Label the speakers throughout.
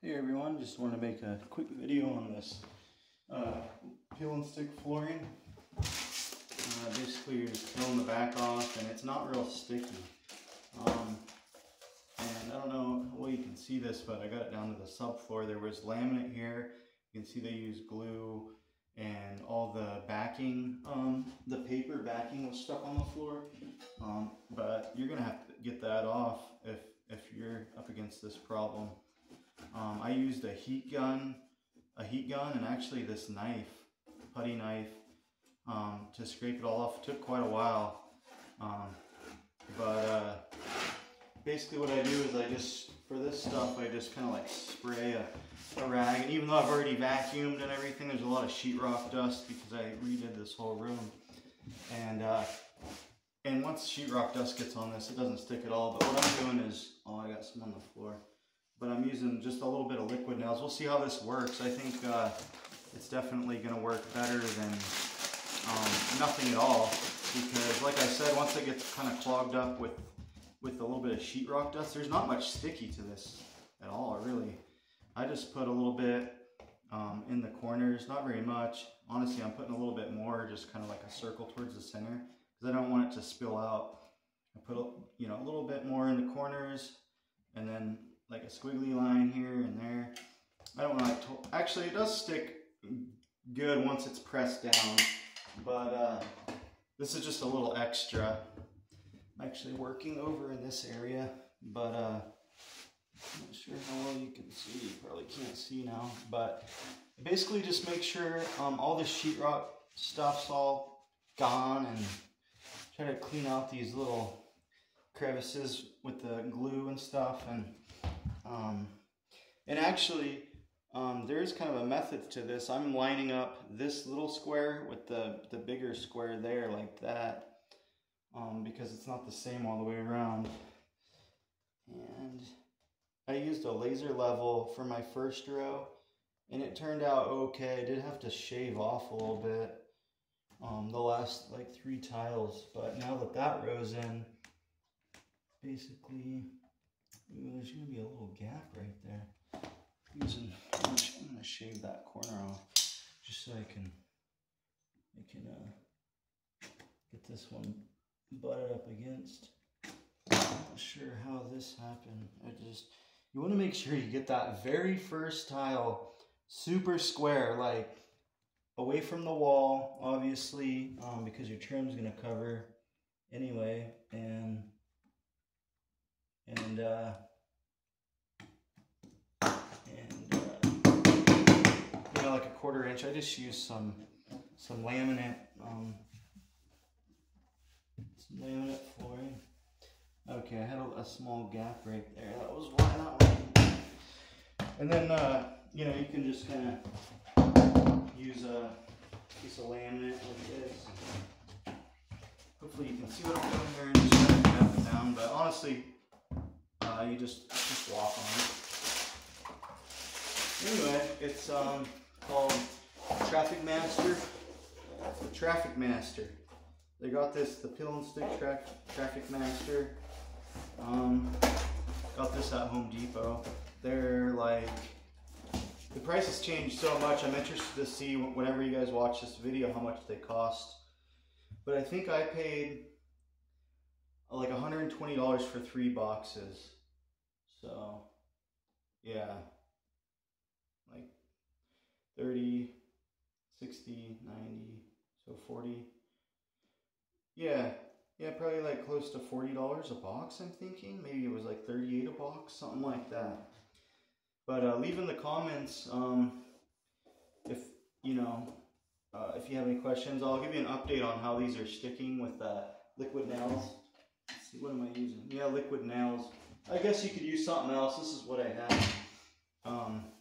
Speaker 1: Hey everyone, just want to make a quick video on this peel and stick flooring. Basically you're just peeling the back off and it's not real sticky. And I don't know how well you can see this, but I got it down to the subfloor. There was laminate here. You can see they used glue and all the backing, the paper backing was stuck on the floor. But you're gonna have to get that off if you're up against this problem. I used a heat gun and actually this knife, putty knife, to scrape it all off. It took quite a while, but basically what I do is for this stuff, I just kind of like spray a rag, and even though I've already vacuumed and everything, there's a lot of sheetrock dust because I redid this whole room, and once sheetrock dust gets on this, it doesn't stick at all. But what I'm doing is, oh, I got some on the floor. But I'm using just a little bit of liquid nails. We'll see how this works. I think it's definitely going to work better than nothing at all, because like I said, once it gets kind of clogged up with a little bit of sheetrock dust, there's not much sticky to this at all, really. I just put a little bit in the corners, not very much. Honestly, I'm putting a little bit more, just kind of like a circle towards the center, because I don't want it to spill out. I put a little bit more in the corners, and then like a squiggly line here and there. I don't want to, actually it does stick good once it's pressed down, but this is just a little extra. I'm actually working over in this area, but I'm not sure how well you can see. You probably can't see now, but basically just make sure all the sheetrock stuff's all gone, and try to clean out these little crevices with the glue and stuff. And actually, there's kind of a method to this. I'm lining up this little square with the bigger square there, like that, because it's not the same all the way around. And I used a laser level for my first row, and it turned out okay. I did have to shave off a little bit the last like 3 tiles, but now that row's in, basically, ooh, there's going to be a little gap right there. I'm going to shave that corner off just so I can get this one butted up against. I'm not sure how this happened. You want to make sure you get that very first tile super square, like away from the wall, obviously, because your trim's going to cover anyway, and like a 1/4 inch. I just used some laminate, flooring. Okay, I had a small gap right there. That was why that one. And then you can just kind of use a piece of laminate like this. Hopefully you can see what I'm doing here, and just kind of get up and down. But honestly, you just walk on it. Anyway, it's called Traffic Master. The Traffic Master. They got this, the Peel and Stick Traffic Master. Got this at Home Depot. They're like, the price has changed so much. I'm interested to see whenever you guys watch this video how much they cost. But I think I paid like $120 for 3 boxes. So yeah, like 30, 60, 90, so 40. Yeah, probably like close to $40 a box, I'm thinking. Maybe it was like 38 a box, something like that. But leave in the comments if you have any questions. I'll give you an update on how these are sticking with liquid nails. Let's see, what am I using? Yeah, liquid nails. I guess you could use something else. This is what I have.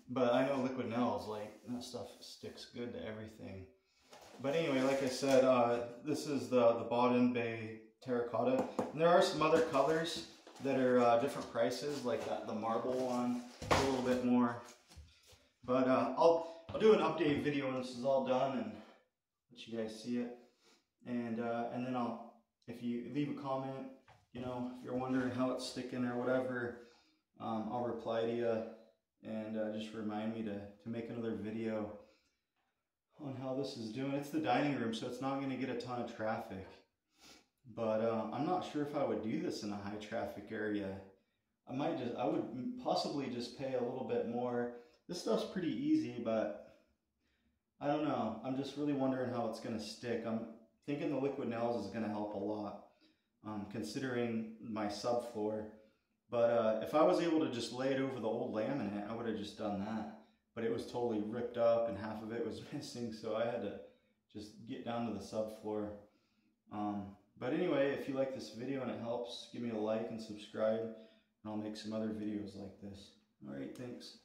Speaker 1: But I know liquid nails, like, that stuff sticks good to everything. But anyway, like I said, this is the Baden Bay terracotta. And there are some other colors that are different prices, like the marble one, a little bit more. But I'll do an update video when this is all done and let you guys see it. And then if you leave a comment, if you're wondering how it's sticking or whatever, I'll reply to you and just remind me to make another video on how this is doing. It's the dining room, so it's not going to get a ton of traffic. But I'm not sure if I would do this in a high traffic area. I would possibly just pay a little bit more. This stuff's pretty easy, but I don't know. I'm just really wondering how it's going to stick. I'm thinking the liquid nails is going to help a lot, considering my subfloor. But if I was able to just lay it over the old laminate, I would have just done that. But it was totally ripped up and half of it was missing, so I had to just get down to the subfloor. But anyway, if you like this video and it helps, give me a like and subscribe, and I'll make some other videos like this. All right, thanks.